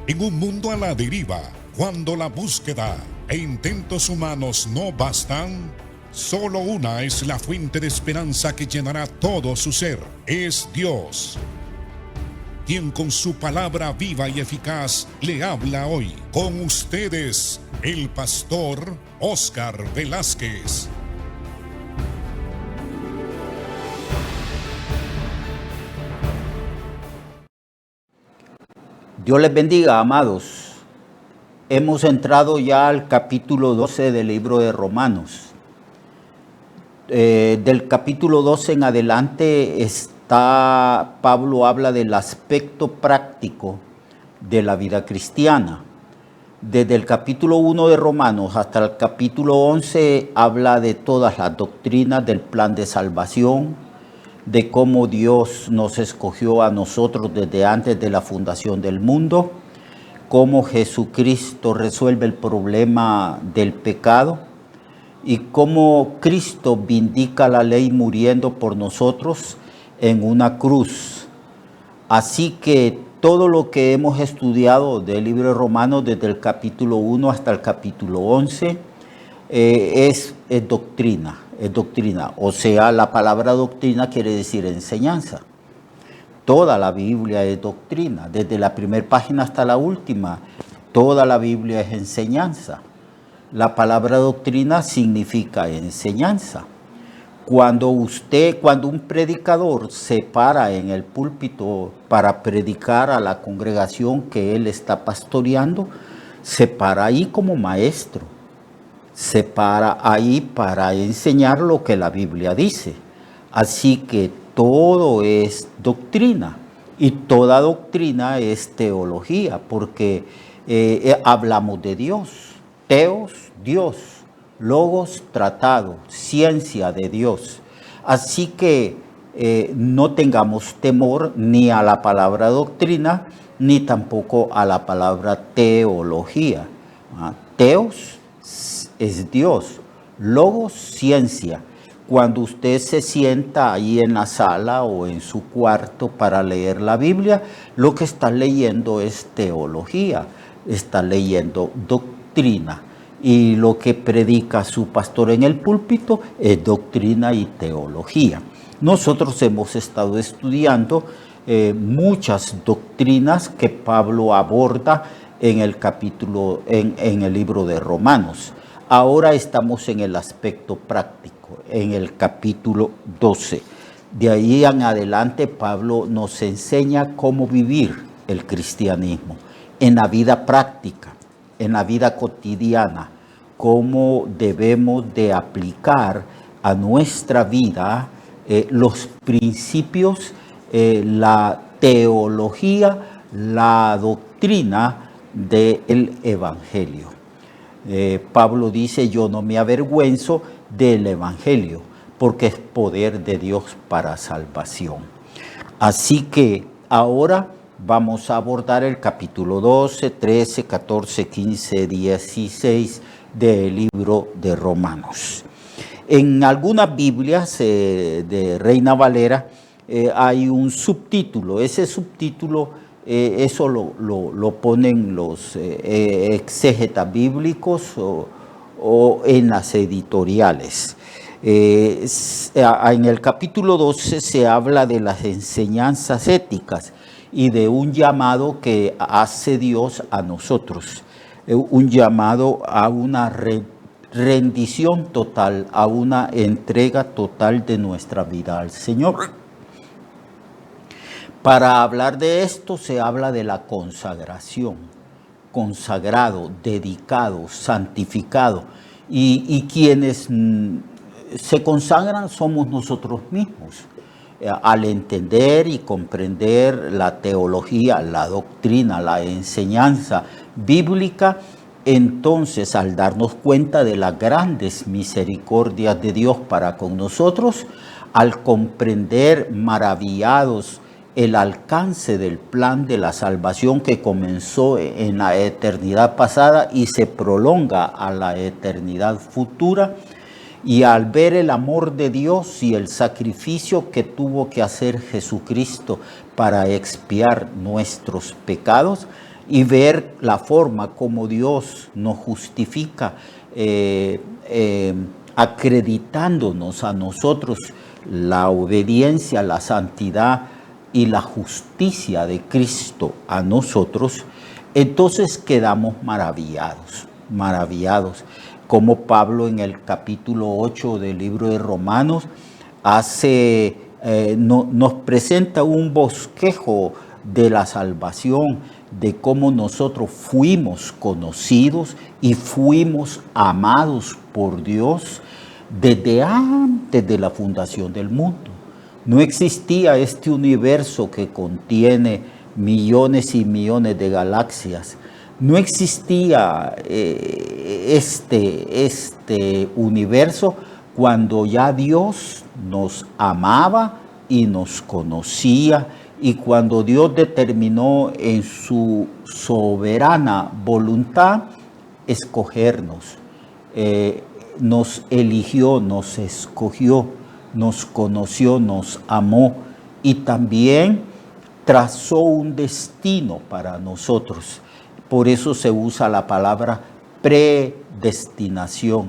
En un mundo a la deriva, cuando la búsqueda e intentos humanos no bastan, solo una es la fuente de esperanza que llenará todo su ser. Es Dios, quien con su palabra viva y eficaz le habla hoy. Con ustedes, el pastor Óscar Velázquez. Dios les bendiga, amados. Hemos entrado ya al capítulo 12 del libro de Romanos. Del capítulo 12 en adelante Pablo habla del aspecto práctico de la vida cristiana. Desde el capítulo 1 de Romanos hasta el capítulo 11 habla de todas las doctrinas del plan de salvación, de cómo Dios nos escogió a nosotros desde antes de la fundación del mundo, cómo Jesucristo resuelve el problema del pecado y cómo Cristo vindica la ley muriendo por nosotros en una cruz. Así que todo lo que hemos estudiado del libro de Romanos desde el capítulo 1 hasta el capítulo 11 es doctrina. Es doctrina, o sea, la palabra doctrina quiere decir enseñanza. Toda la Biblia es doctrina, desde la primera página hasta la última, toda la Biblia es enseñanza. La palabra doctrina significa enseñanza. Cuando un predicador se para en el púlpito para predicar a la congregación que él está pastoreando, se para ahí como maestro. Se para ahí para enseñar lo que la Biblia dice. Así que todo es doctrina y toda doctrina es teología, porque hablamos de Dios. Teos, Dios. Logos, tratado. Ciencia de Dios. Así que no tengamos temor ni a la palabra doctrina, ni tampoco a la palabra teología. Teos es Dios, logos, ciencia. Cuando usted se sienta ahí en la sala o en su cuarto para leer la Biblia, lo que está leyendo es teología, está leyendo doctrina. Y lo que predica su pastor en el púlpito es doctrina y teología. Nosotros hemos estado estudiando muchas doctrinas que Pablo aborda en el libro de Romanos. Ahora estamos en el aspecto práctico, en el capítulo 12. De ahí en adelante Pablo nos enseña cómo vivir el cristianismo en la vida práctica, en la vida cotidiana, cómo debemos de aplicar a nuestra vida los principios, la teología, la doctrina del Evangelio. Pablo dice, yo no me avergüenzo del Evangelio, porque es poder de Dios para salvación. Así que ahora vamos a abordar el capítulo 12, 13, 14, 15, 16 del libro de Romanos. En algunas Biblias de Reina Valera hay un subtítulo. Ese subtítulo eso lo ponen los exégetas bíblicos o en las editoriales. En el capítulo 12 se habla de las enseñanzas éticas y de un llamado que hace Dios a nosotros, un llamado a una rendición total, a una entrega total de nuestra vida al Señor. Para hablar de esto se habla de la consagración, consagrado, dedicado, santificado. Y quienes se consagran somos nosotros mismos. Al entender y comprender la teología, la doctrina, la enseñanza bíblica, entonces al darnos cuenta de las grandes misericordias de Dios para con nosotros, al comprender maravillados el alcance del plan de la salvación que comenzó en la eternidad pasada y se prolonga a la eternidad futura, y al ver el amor de Dios y el sacrificio que tuvo que hacer Jesucristo para expiar nuestros pecados, y ver la forma como Dios nos justifica, acreditándonos a nosotros la obediencia, la santidad y la justicia de Cristo a nosotros, entonces quedamos maravillados, como Pablo en el capítulo 8 del libro de Romanos nos presenta un bosquejo de la salvación, de cómo nosotros fuimos conocidos y fuimos amados por Dios desde antes de la fundación del mundo. No existía este universo que contiene millones y millones de galaxias. No existía este universo cuando ya Dios nos amaba y nos conocía, y cuando Dios determinó en su soberana voluntad escogernos, nos eligió, nos escogió, nos conoció, nos amó y también trazó un destino para nosotros. Por eso se usa la palabra predestinación,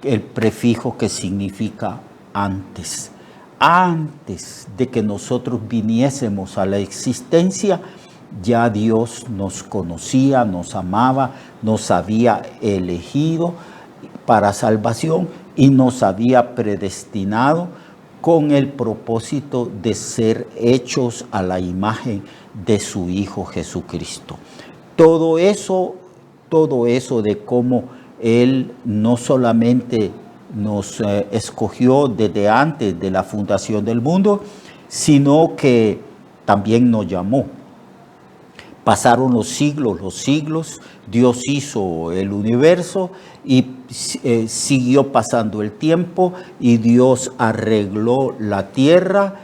el prefijo que significa antes. Antes de que nosotros viniésemos a la existencia, ya Dios nos conocía, nos amaba, nos había elegido para salvación y nos había predestinado con el propósito de ser hechos a la imagen de su Hijo Jesucristo. Todo eso de cómo Él no solamente nos escogió desde antes de la fundación del mundo, sino que también nos llamó. Pasaron los siglos, Dios hizo el universo y siguió pasando el tiempo y Dios arregló la tierra,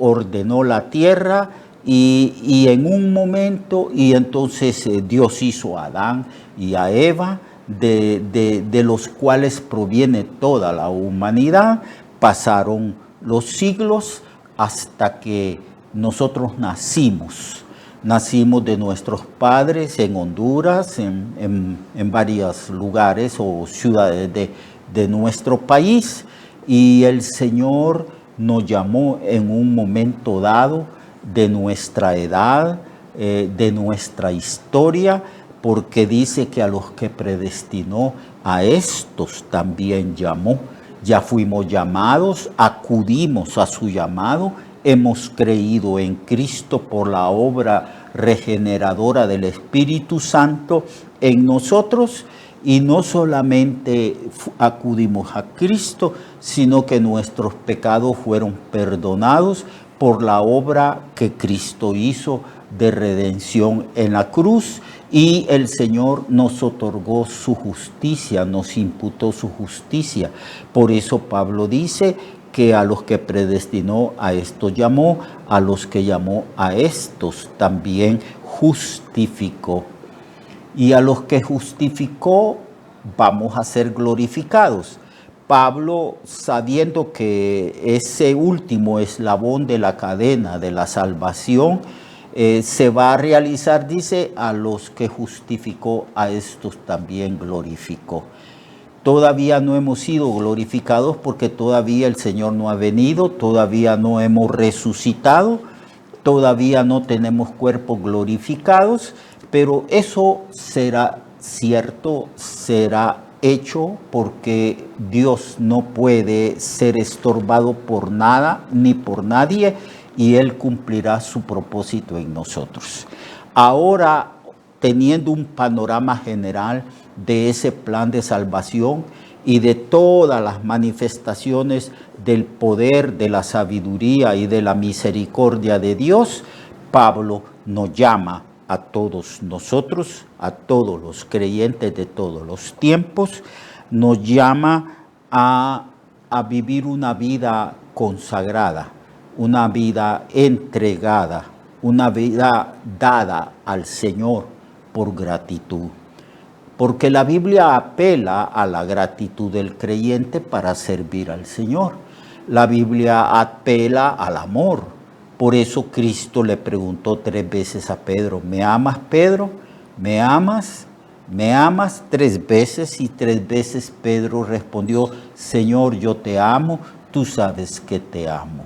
ordenó la tierra y en un momento, y entonces Dios hizo a Adán y a Eva, de los cuales proviene toda la humanidad. Pasaron los siglos hasta que nosotros nacimos de nuestros padres en Honduras, en varios lugares o ciudades de nuestro país, y el Señor nos llamó en un momento dado de nuestra edad, de nuestra historia, porque dice que a los que predestinó, a estos también llamó. Ya fuimos llamados, acudimos a su llamado, hemos creído en Cristo por la obra regeneradora del Espíritu Santo en nosotros, y no solamente acudimos a Cristo, sino que nuestros pecados fueron perdonados por la obra que Cristo hizo de redención en la cruz, y el Señor nos otorgó su justicia, nos imputó su justicia. Por eso Pablo dice que a los que predestinó, a estos llamó, a los que llamó, a estos también justificó. Y a los que justificó, vamos a ser glorificados. Pablo, sabiendo que ese último eslabón de la cadena de la salvación se va a realizar, dice, a los que justificó, a estos también glorificó. Todavía no hemos sido glorificados porque todavía el Señor no ha venido, todavía no hemos resucitado, todavía no tenemos cuerpos glorificados, pero eso será cierto, será hecho, porque Dios no puede ser estorbado por nada ni por nadie, y Él cumplirá su propósito en nosotros. Ahora, teniendo un panorama general de ese plan de salvación y de todas las manifestaciones del poder, de la sabiduría y de la misericordia de Dios, Pablo nos llama a todos nosotros, a todos los creyentes de todos los tiempos, nos llama a vivir una vida consagrada, una vida entregada, una vida dada al Señor por gratitud. Porque la Biblia apela a la gratitud del creyente para servir al Señor. La Biblia apela al amor. Por eso Cristo le preguntó 3 veces a Pedro, ¿me amas, Pedro? ¿Me amas? ¿Me amas? 3 veces, y 3 veces Pedro respondió, Señor, yo te amo, tú sabes que te amo.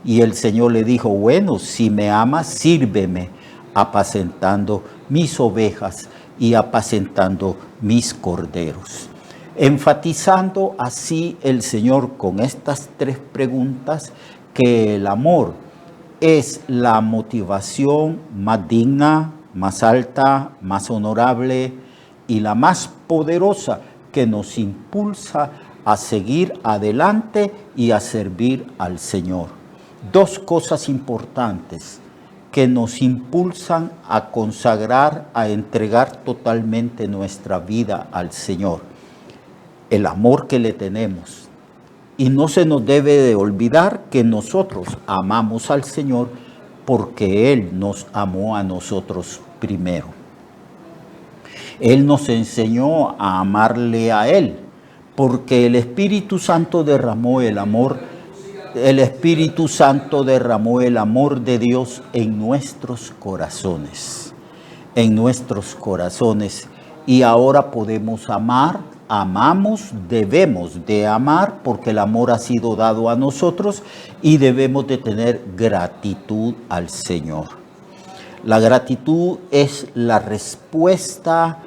Y el Señor le dijo, bueno, si me amas, sírveme apacentando mis ovejas y apacentando mis corderos. Enfatizando así el Señor con estas 3 preguntas que el amor es la motivación más digna, más alta, más honorable y la más poderosa que nos impulsa a seguir adelante y a servir al Señor. 2 cosas importantes que nos impulsan a consagrar, a entregar totalmente nuestra vida al Señor. El amor que le tenemos. Y no se nos debe de olvidar que nosotros amamos al Señor porque Él nos amó a nosotros primero. Él nos enseñó a amarle a Él, porque el Espíritu Santo derramó el amor. El Espíritu Santo derramó el amor de Dios en nuestros corazones. En nuestros corazones. Y ahora podemos amar. Amamos, debemos de amar porque el amor ha sido dado a nosotros y debemos de tener gratitud al Señor. La gratitud es la respuesta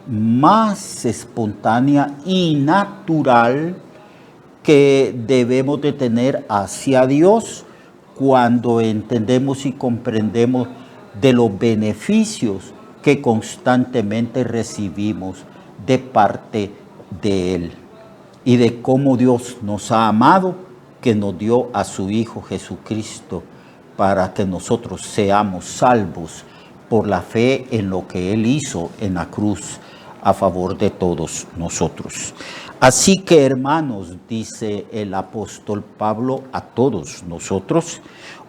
más espontánea y natural que debemos de tener hacia Dios cuando entendemos y comprendemos de los beneficios que constantemente recibimos de parte de Él y de cómo Dios nos ha amado, que nos dio a su Hijo Jesucristo para que nosotros seamos salvos por la fe en lo que Él hizo en la cruz a favor de todos nosotros. Así que, hermanos, dice el apóstol Pablo a todos nosotros,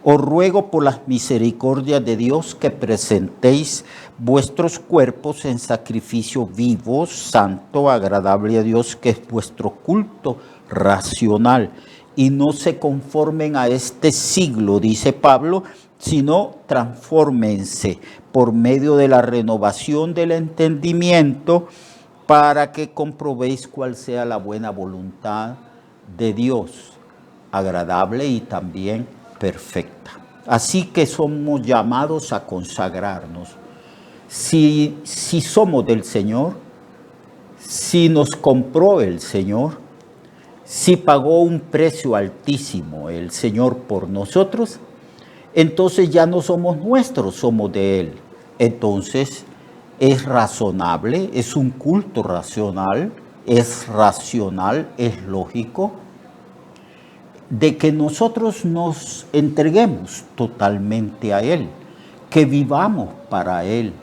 os ruego por las misericordias de Dios que presentéis vuestros cuerpos en sacrificio vivo, santo, agradable a Dios, que es vuestro culto racional. Y no se conformen a este siglo, dice Pablo, sino transfórmense por medio de la renovación del entendimiento para que comprobéis cuál sea la buena voluntad de Dios, agradable y también perfecta. Así que somos llamados a consagrarnos. Si somos del Señor, si nos compró el Señor, si pagó un precio altísimo el Señor por nosotros, entonces ya no somos nuestros, somos de Él. Entonces es razonable, es un culto racional, es lógico, de que nosotros nos entreguemos totalmente a Él, que vivamos para Él,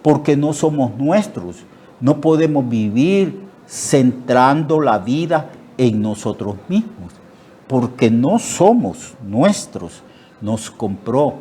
porque no somos nuestros, no podemos vivir centrando la vida en nosotros mismos, porque no somos nuestros, nos compró,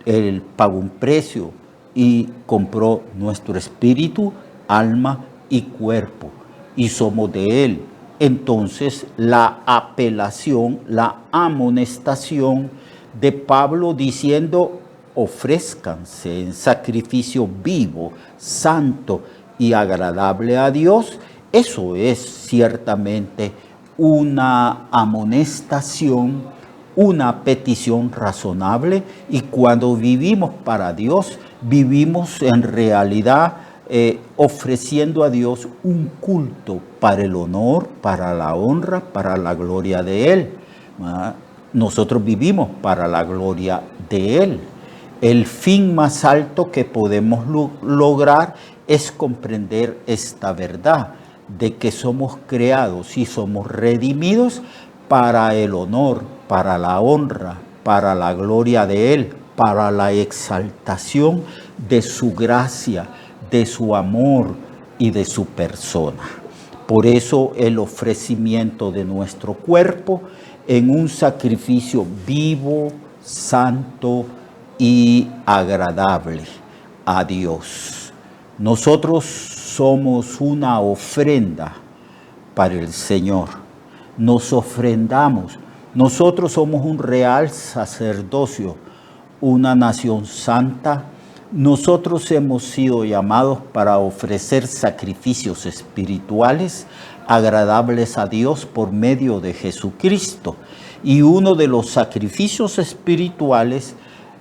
Él pagó un precio y compró nuestro espíritu, alma y cuerpo, y somos de Él. Entonces, la apelación, la amonestación de Pablo diciendo, ofrézcanse en sacrificio vivo, santo y agradable a Dios, eso es ciertamente una amonestación, una petición razonable, y cuando vivimos para Dios, vivimos en realidad ofreciendo a Dios un culto para el honor, para la honra, para la gloria de Él. Nosotros vivimos para la gloria de Él. El fin más alto que podemos lograr es comprender esta verdad de que somos creados y somos redimidos para el honor, para la honra, para la gloria de Él, para la exaltación de su gracia, de su amor y de su persona. Por eso el ofrecimiento de nuestro cuerpo en un sacrificio vivo, santo y agradable a Dios. Nosotros somos una ofrenda para el Señor. Nos ofrendamos Nosotros somos un real sacerdocio, una nación santa. Nosotros hemos sido llamados para ofrecer sacrificios espirituales agradables a Dios por medio de Jesucristo. Y uno de los sacrificios espirituales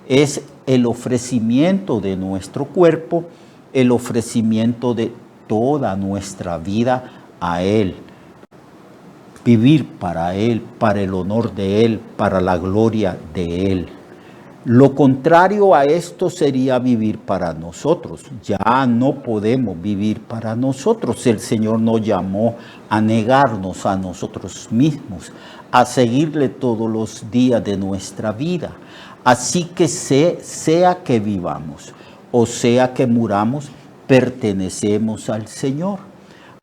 es el ofrecimiento de nuestro cuerpo, el ofrecimiento de toda nuestra vida a Él. Vivir para Él, para el honor de Él, para la gloria de Él. Lo contrario a esto sería vivir para nosotros. Ya no podemos vivir para nosotros. El Señor nos llamó a negarnos a nosotros mismos, a seguirle todos los días de nuestra vida. Así que sea que vivamos o sea que muramos, pertenecemos al Señor.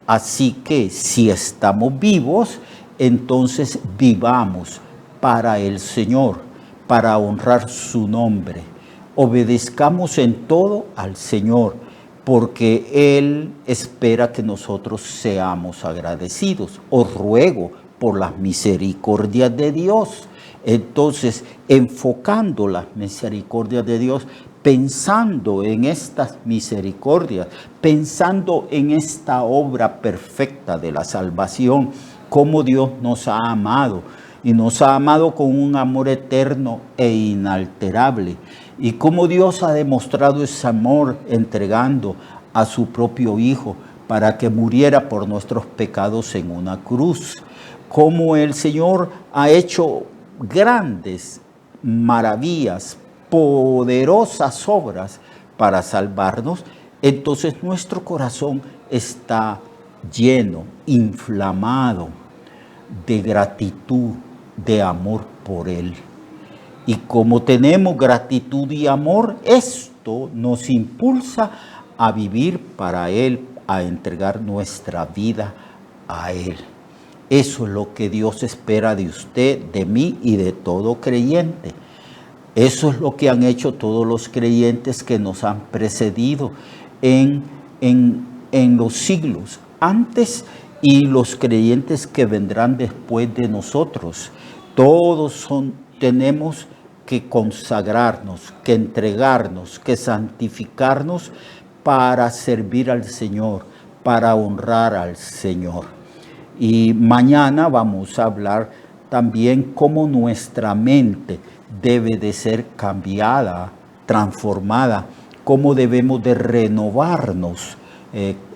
Así que si estamos vivos, entonces vivamos para el Señor, para honrar su nombre. Obedezcamos en todo al Señor, porque Él espera que nosotros seamos agradecidos. Os ruego por las misericordias de Dios. Entonces, enfocando las misericordias de Dios, pensando en estas misericordias, pensando en esta obra perfecta de la salvación, cómo Dios nos ha amado, y nos ha amado con un amor eterno e inalterable, y cómo Dios ha demostrado ese amor entregando a su propio Hijo para que muriera por nuestros pecados en una cruz, cómo el Señor ha hecho grandes maravillas, poderosas obras para salvarnos. Entonces nuestro corazón está lleno, inflamado de gratitud, de amor por Él. Y como tenemos gratitud y amor, esto nos impulsa a vivir para Él, a entregar nuestra vida a Él. Eso es lo que Dios espera de usted, de mí y de todo creyente. Eso es lo que han hecho todos los creyentes que nos han precedido en los siglos antes, y los creyentes que vendrán después de nosotros. Todos tenemos que consagrarnos, que entregarnos, que santificarnos para servir al Señor, para honrar al Señor. Y mañana vamos a hablar también cómo nuestra mente debe de ser cambiada, transformada, cómo debemos de renovarnos,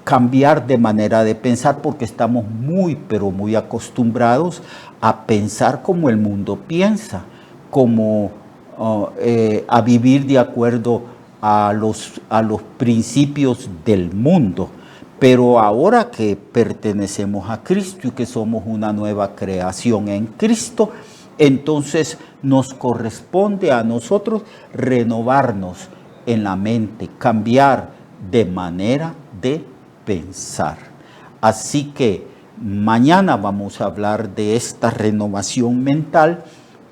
cambiar de manera de pensar, porque estamos pero muy acostumbrados a pensar como el mundo piensa, a vivir de acuerdo a los principios del mundo. Pero ahora que pertenecemos a Cristo y que somos una nueva creación en Cristo, entonces nos corresponde a nosotros renovarnos en la mente, cambiar de manera de pensar. Así que mañana vamos a hablar de esta renovación mental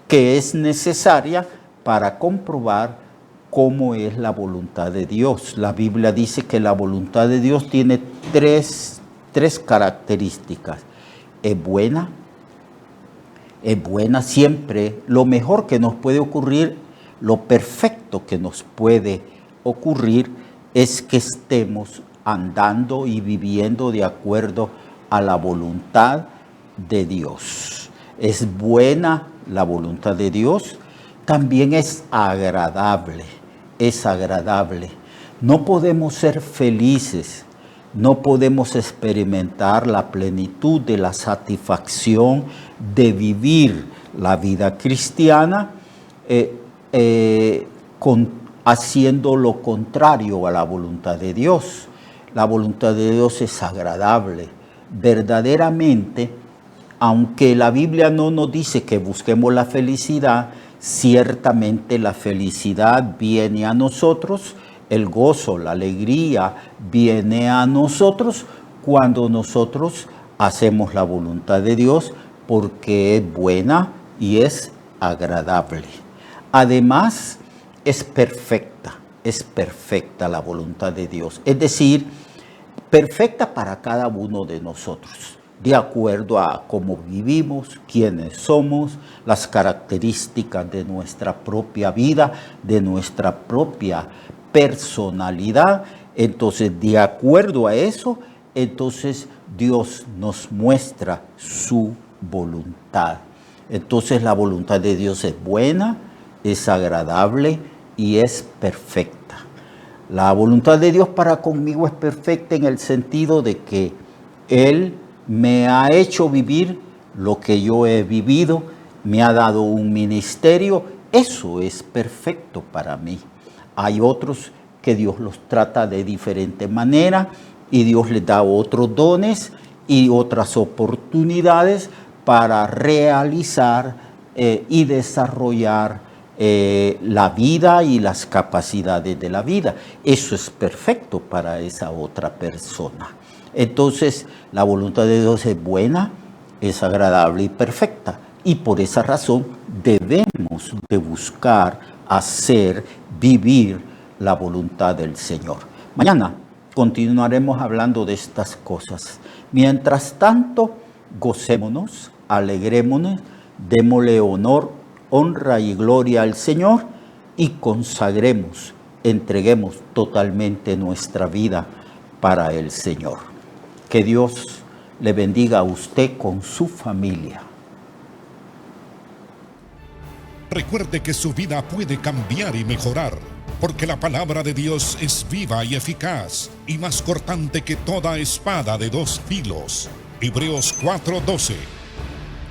que es necesaria para comprobar cómo es la voluntad de Dios. La Biblia dice que la voluntad de Dios tiene tres características. Es buena siempre. Lo mejor que nos puede ocurrir, lo perfecto que nos puede ocurrir, es que estemos andando y viviendo de acuerdo a la voluntad de Dios. Es buena la voluntad de Dios, también es agradable. No podemos ser felices, no podemos experimentar la plenitud de la satisfacción de vivir la vida cristiana haciendo lo contrario a la voluntad de Dios. La voluntad de Dios es agradable. Verdaderamente, aunque la Biblia no nos dice que busquemos la felicidad, ciertamente la felicidad viene a nosotros, el gozo, la alegría viene a nosotros cuando nosotros hacemos la voluntad de Dios, porque es buena y es agradable. Además, es perfecta la voluntad de Dios. Es decir, perfecta para cada uno de nosotros. de acuerdo a cómo vivimos, quiénes somos, las características de nuestra propia vida, de nuestra propia personalidad. Entonces, de acuerdo a eso, entonces Dios nos muestra su voluntad. Entonces, la voluntad de Dios es buena, es agradable y es perfecta. La voluntad de Dios para conmigo es perfecta en el sentido de que Él me ha hecho vivir lo que yo he vivido, me ha dado un ministerio, eso es perfecto para mí. Hay otros que Dios los trata de diferente manera y Dios les da otros dones y otras oportunidades para realizar y desarrollar la vida y las capacidades de la vida. Eso es perfecto para esa otra persona. Entonces, la voluntad de Dios es buena, es agradable y perfecta. Y por esa razón debemos de buscar hacer, vivir la voluntad del Señor. Mañana continuaremos hablando de estas cosas. Mientras tanto, gocémonos, alegrémonos, démosle honor, honra y gloria al Señor y consagremos, entreguemos totalmente nuestra vida para el Señor. Que Dios le bendiga a usted con su familia. Recuerde que su vida puede cambiar y mejorar, porque la palabra de Dios es viva y eficaz, y más cortante que toda espada de dos filos. Hebreos 4:12.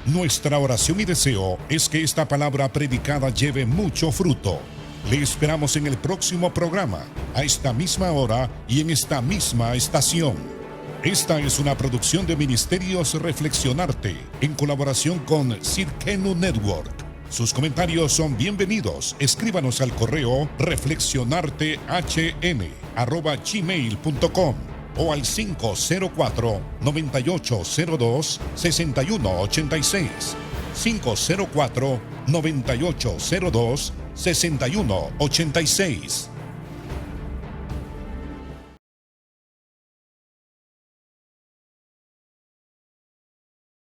Nuestra oración y deseo es que esta palabra predicada lleve mucho fruto. Le esperamos en el próximo programa, a esta misma hora y en esta misma estación. Esta es una producción de Ministerios Reflexionarte, en colaboración con Cirkenu Network. Sus comentarios son bienvenidos. Escríbanos al correo reflexionartehn@gmail.com o al 504-9802-6186. 504-9802-6186.